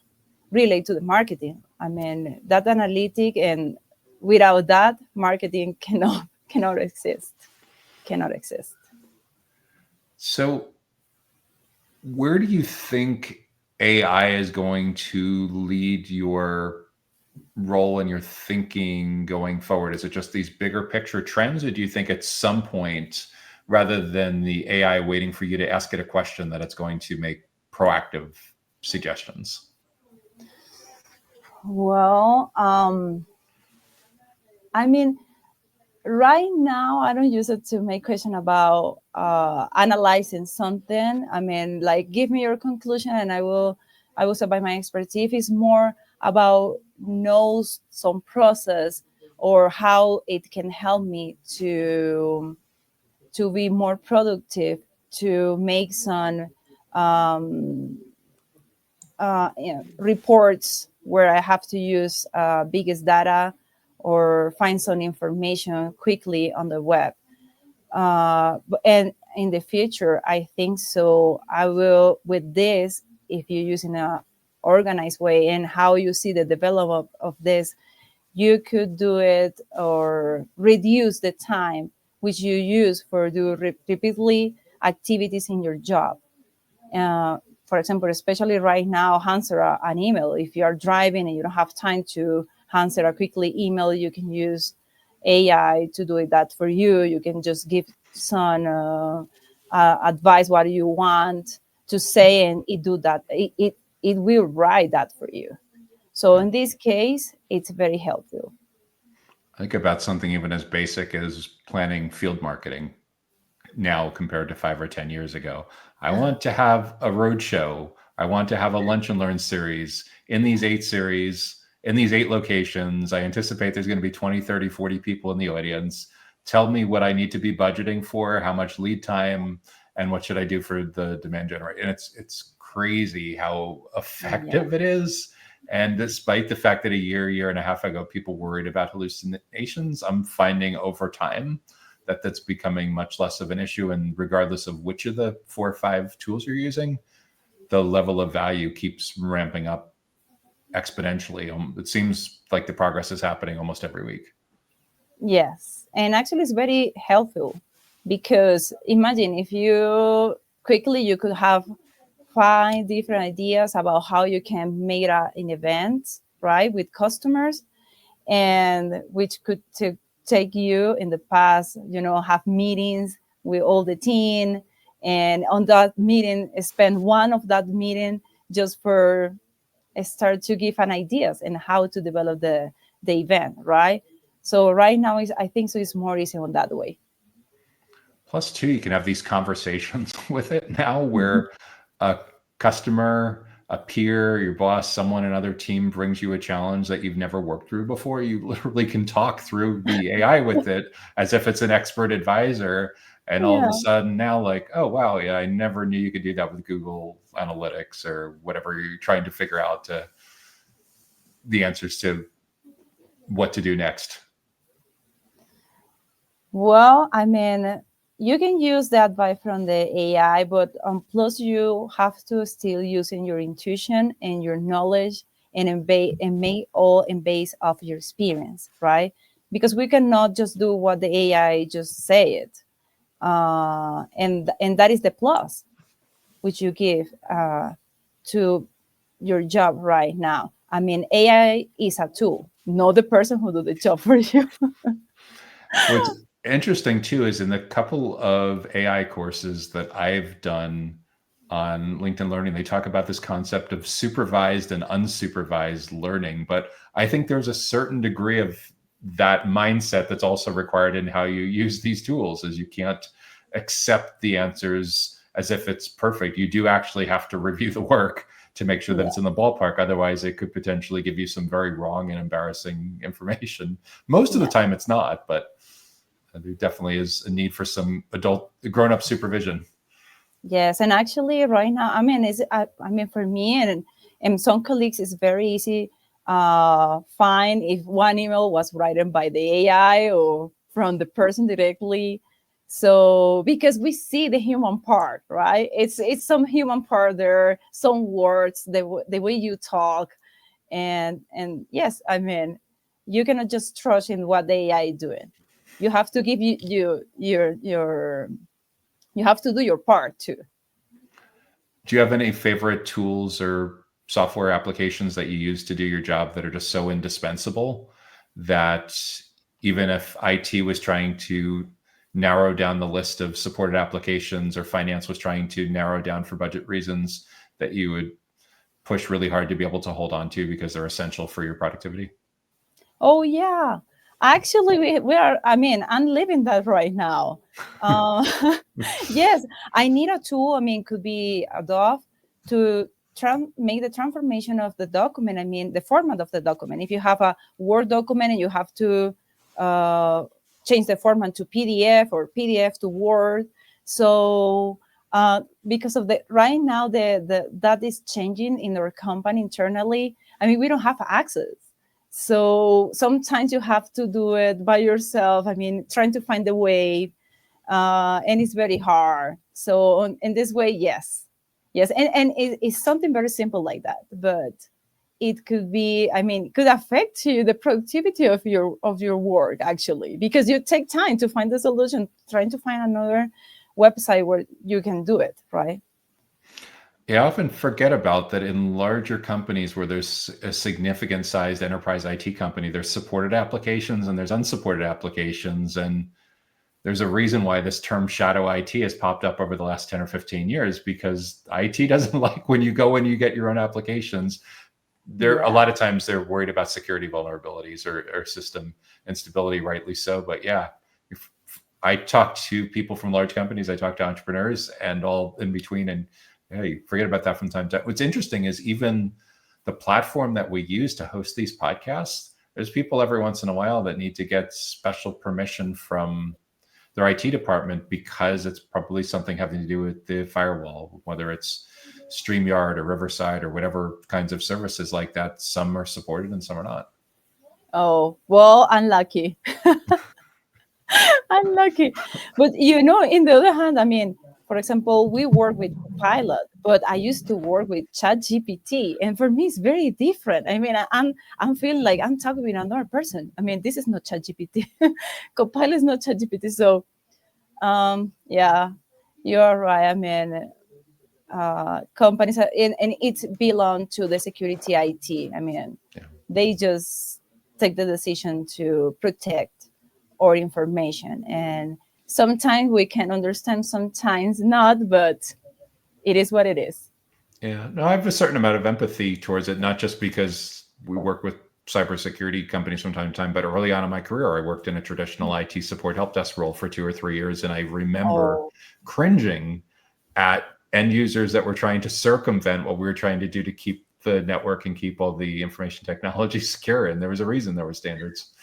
Relate to the marketing. I mean, data analytic, and without that, marketing cannot exist. Cannot exist. So, where do you think AI is going to lead your role in your thinking going forward? Is it just these bigger picture trends, or do you think at some point, rather than the AI waiting for you to ask it a question, that it's going to make proactive suggestions? Well, I mean, right now I don't use it to make question about analyzing something. I mean, like, give me your conclusion and I will say by my expertise. It's more about knows some process or how it can help me to be more productive, to make some reports where I have to use biggest data or find some information quickly on the web. And in the future, I think so. I will, with this, if you use in a organized way and how you see the development of this, you could do it or reduce the time which you use for do repeatedly activities in your job. For example, especially right now, answer an email. If you are driving and you don't have time to answer a quickly email, you can use AI to do that for you. You can just give some advice what you want to say, and it do that. It will write that for you. So in this case, it's very helpful. I think about something even as basic as planning field marketing now compared to 5 or 10 years ago. I want to have a road show. I want to have a lunch and learn series in these 8 series, in these 8 locations. I anticipate there's going to be 20, 30, 40 people in the audience. Tell me what I need to be budgeting for, how much lead time, and what should I do for the demand generation. And it's crazy how effective it is. And despite the fact that a year and a half ago, people worried about hallucinations, I'm finding over time that that's becoming much less of an issue. And regardless of which of the 4 or 5 tools you're using, the level of value keeps ramping up exponentially. It seems like the progress is happening almost every week. Yes. And actually it's very helpful, because imagine if you quickly you could have 5 different ideas about how you can make an event, right, with customers, and which could take you in the past, have meetings with all the team, and on that meeting spend one of that meeting just for start to give an ideas and how to develop the event, right? So right now is I think so it's more easy on that way. Plus, too, you can have these conversations with it now where a customer, a peer, your boss, someone, another team brings you a challenge that you've never worked through before. You literally can talk through the AI with it as if it's an expert advisor. And all of a Yeah. sudden now, like, oh, wow, yeah, I never knew you could do that with Google Analytics or whatever you're trying to figure out the answers to what to do next. Well, I mean, you can use the advice from the AI, but plus you have to still using your intuition and your knowledge and make all in base of your experience, right? Because we cannot just do what the AI just say it, and that is the plus which you give to your job right now. I mean, AI is a tool, not the person who do the job for you. What's interesting too is in the couple of AI courses that I've done on LinkedIn Learning, they talk about this concept of supervised and unsupervised learning. But I think there's a certain degree of that mindset that's also required in how you use these tools, is you can't accept the answers as if it's perfect. You do actually have to review the work to make sure that Yeah. it's in the ballpark. Otherwise, it could potentially give you some very wrong and embarrassing information. Most of the Yeah. time it's not, but there definitely is a need for some adult, grown-up supervision. Yes, and actually, right now, I mean, I mean, for me and some colleagues, it's very easy. Find if one email was written by the AI or from the person directly. So because we see the human part, right? It's some human part there, some words, the way you talk, and yes, I mean, you cannot just trust in what the AI is doing. You have to give your you have to do your part too. Do you have any favorite tools or software applications that you use to do your job that are just so indispensable that even if IT was trying to narrow down the list of supported applications or finance was trying to narrow down for budget reasons, that you would push really hard to be able to hold on to because they're essential for your productivity? Oh yeah, actually we are. I mean, I'm living that right now. Uh, yes, I need a tool. I mean, could be Adobe to make the transformation of the document. I mean, the format of the document. If you have a Word document and you have to uh, change the format to PDF or PDF to Word, so because of the right now the that is changing in our company internally. I mean, we don't have access, so sometimes you have to do it by yourself. I mean, trying to find the way, and it's very hard. So in this way, yes, yes, and it's something very simple like that, but it could be. I mean, could affect you the productivity of your work actually, because you take time to find the solution, trying to find another website where you can do it, right? Yeah, I often forget about that in larger companies where there's a significant sized enterprise IT company, there's supported applications and there's unsupported applications. And there's a reason why this term shadow IT has popped up over the last 10 or 15 years, because IT doesn't like when you go and you get your own applications. There, a Yeah. lot of times they're worried about security vulnerabilities or system instability, rightly so. But yeah, if I talk to people from large companies, I talk to entrepreneurs and all in between, and yeah, you forget about that from time to time. What's interesting is even the platform that we use to host these podcasts, there's people every once in a while that need to get special permission from their IT department because it's probably something having to do with the firewall, whether it's StreamYard or Riverside or whatever kinds of services like that. Some are supported and some are not. Oh well, unlucky. Unlucky. But in the other hand, I mean, for example, we work with Copilot, but I used to work with ChatGPT, and for me, it's very different. I mean, I'm feeling like I'm talking with another person. I mean, this is not ChatGPT. Copilot is not ChatGPT. So, yeah, You are right. I mean, companies and it belong to the security IT. I mean, Yeah. they just take the decision to protect our information, and sometimes we can understand, sometimes not, but it is what it is. Yeah, no, I have a certain amount of empathy towards it, not just because we work with cybersecurity companies from time to time, but early on in my career, I worked in a traditional IT support help desk role for 2 or 3 years. And I remember Oh, cringing at end users that were trying to circumvent what we were trying to do to keep the network and keep all the information technology secure. And there was a reason there were standards,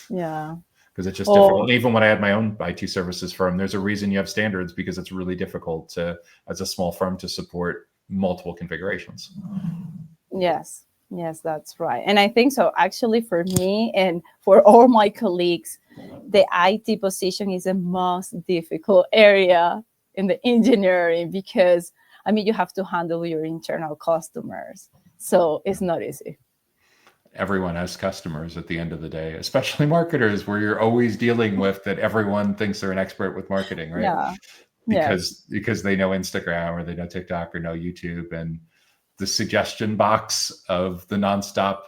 yeah. because it's just difficult. Oh, And even when I had my own IT services firm, there's a reason you have standards, because it's really difficult to, as a small firm, to support multiple configurations. yes. Yes, that's right. And I think so. Actually, for me and for all my colleagues, the IT position is the most difficult area in the engineering because, I mean, you have to handle your internal customers. So it's not easy. Everyone has customers at the end of the day, especially marketers, where you're always dealing with that everyone thinks they're an expert with marketing, right? Yeah. Yes. Because they know Instagram or they know TikTok or know YouTube, and the suggestion box of the nonstop,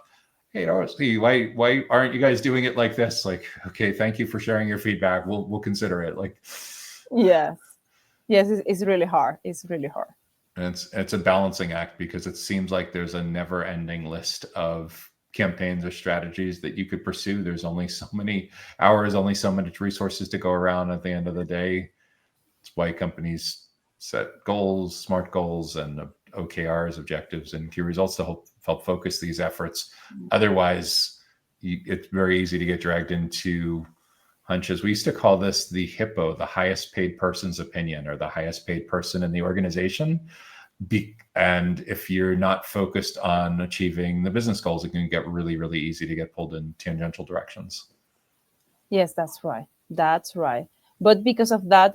hey Rossy, why aren't you guys doing it like this? Like, okay, thank you for sharing your feedback. We'll consider it. Like, Yes. Yes. It's really hard. It's really hard. and it's a balancing act, because it seems like there's a never ending list of campaigns or strategies that you could pursue. There's only so many hours, only so much resources to go around at the end of the day. It's why companies set goals, smart goals, and OKRs, objectives, and key results to help focus these efforts. Otherwise, it's very easy to get dragged into hunches. We used to call this the HIPPO, the highest paid person's opinion, or the highest paid person in the organization. And if you're not focused on achieving the business goals, it can get really, really easy to get pulled in tangential directions. Yes, that's right. That's right. But because of that,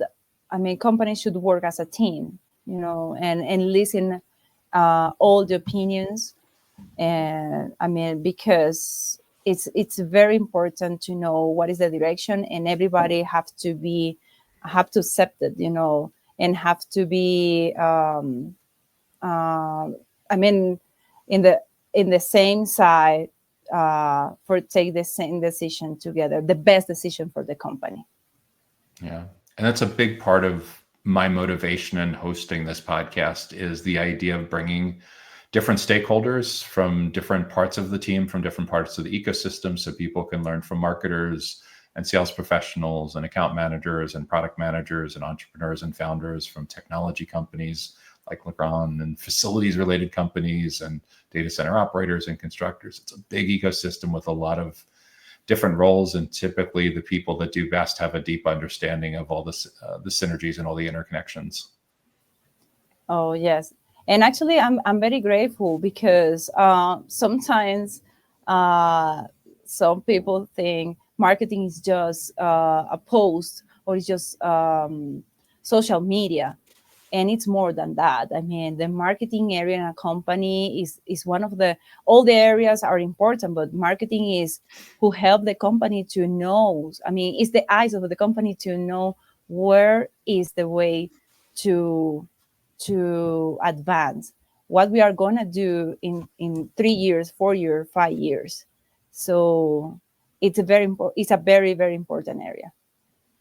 I mean, companies should work as a team, and listen all the opinions. And I mean, because it's very important to know what is the direction, and everybody have to accept it, and have to be I mean, in the same side, for take the same decision together, the best decision for the company. Yeah. And that's a big part of my motivation in hosting this podcast, is the idea of bringing different stakeholders from different parts of the team, from different parts of the ecosystem, so people can learn from marketers and sales professionals and account managers and product managers and entrepreneurs and founders from technology companies like Legrand, and facilities related companies and data center operators and constructors. It's a big ecosystem with a lot of different roles, and typically the people that do best have a deep understanding of all this, the synergies and all the interconnections. Oh yes, and actually, I'm very grateful because sometimes uh, some people think marketing is just a post, or it's just social media, and it's more than that. I mean, the marketing area in a company is one of the, all the areas are important, but marketing is who help the company to know. I mean, it's the eyes of the company to know where is the way to advance, what we are going to do in 3 years, 4 years, 5 years. So it's a very, very important area.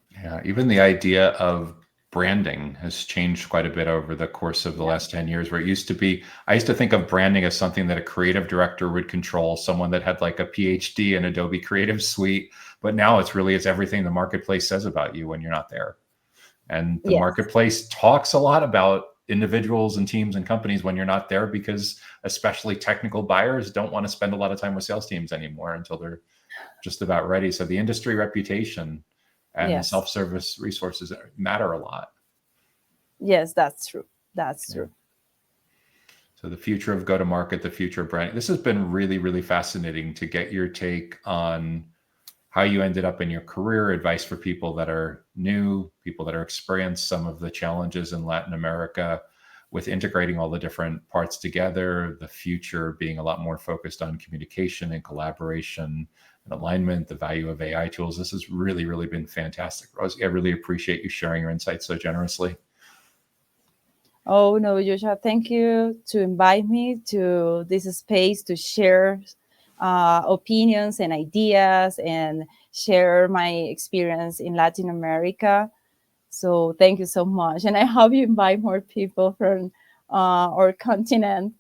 Yeah, even the idea of branding has changed quite a bit over the course of the Yeah. last 10 years, where it used to be, I used to think of branding as something that a creative director would control, someone that had like a PhD in Adobe Creative Suite. But now it's everything the marketplace says about you when you're not there. And the Yes. marketplace talks a lot about individuals and teams and companies when you're not there, because especially technical buyers don't want to spend a lot of time with sales teams anymore until they're just about ready. So the industry reputation and the Yes. self-service resources matter a lot. Yes, that's true. That's Yeah. true. So the future of go-to-market, the future of branding. This has been really, really fascinating to get your take on how you ended up in your career, advice for people that are new, people that are experienced some of the challenges in Latin America with integrating all the different parts together, the future being a lot more focused on communication and collaboration and alignment, the value of AI tools. This has really, really been fantastic, Rossy. I really appreciate you sharing your insights so generously. Oh no, Joshua, thank you to invite me to this space to share opinions and ideas and share my experience in Latin America. So thank you so much, and I hope you invite more people from our continent.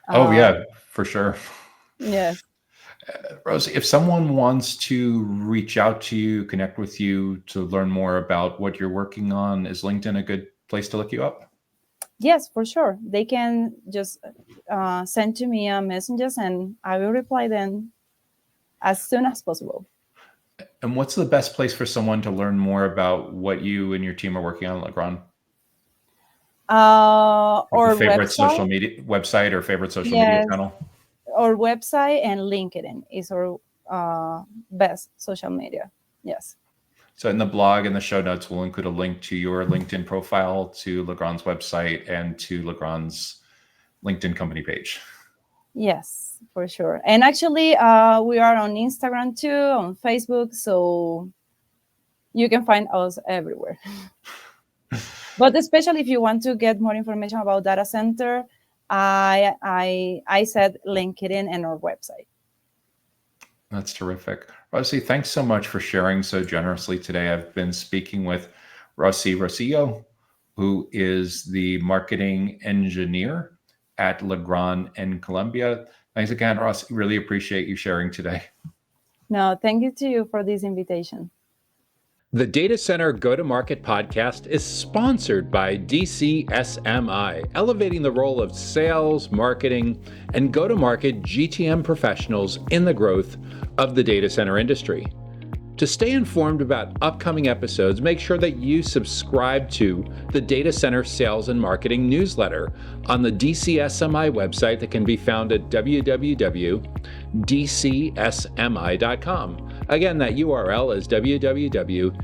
Oh Uh, yeah, for sure. yes, Rosie, if someone wants to reach out to you, connect with you to learn more about what you're working on, is LinkedIn a good place to look you up? yes, for sure. They can just send to me a messages, and I will reply them as soon as possible. And what's the best place for someone to learn more about what you and your team are working on, Legrand? Like a Or favorite social website, media website or favorite social media yes, channel? our website and LinkedIn is our best social media. Yes. So in the blog and the show notes, we'll include a link to your LinkedIn profile, to Legrand's website, and to Legrand's LinkedIn company page. Yes, for sure. And actually, we are on Instagram too, on Facebook, so you can find us everywhere. But especially if you want to get more information about data center, I said LinkedIn and our website. That's terrific. Rossy, thanks so much for sharing so generously today. I've been speaking with Rossy Rosillo, who is the marketing engineer at Legrand Colombia. Thanks again, Rossy. Really appreciate you sharing today. No, thank you to you for this invitation. The Data Center Go-to-Market podcast is sponsored by DCSMI, elevating the role of sales, marketing, and go-to-market GTM professionals in the growth of the data center industry. To stay informed about upcoming episodes, make sure that you subscribe to the Data Center Sales and Marketing newsletter on the DCSMI website that can be found at www.dcsmi.com. Again, that URL is www.dcsmi.com.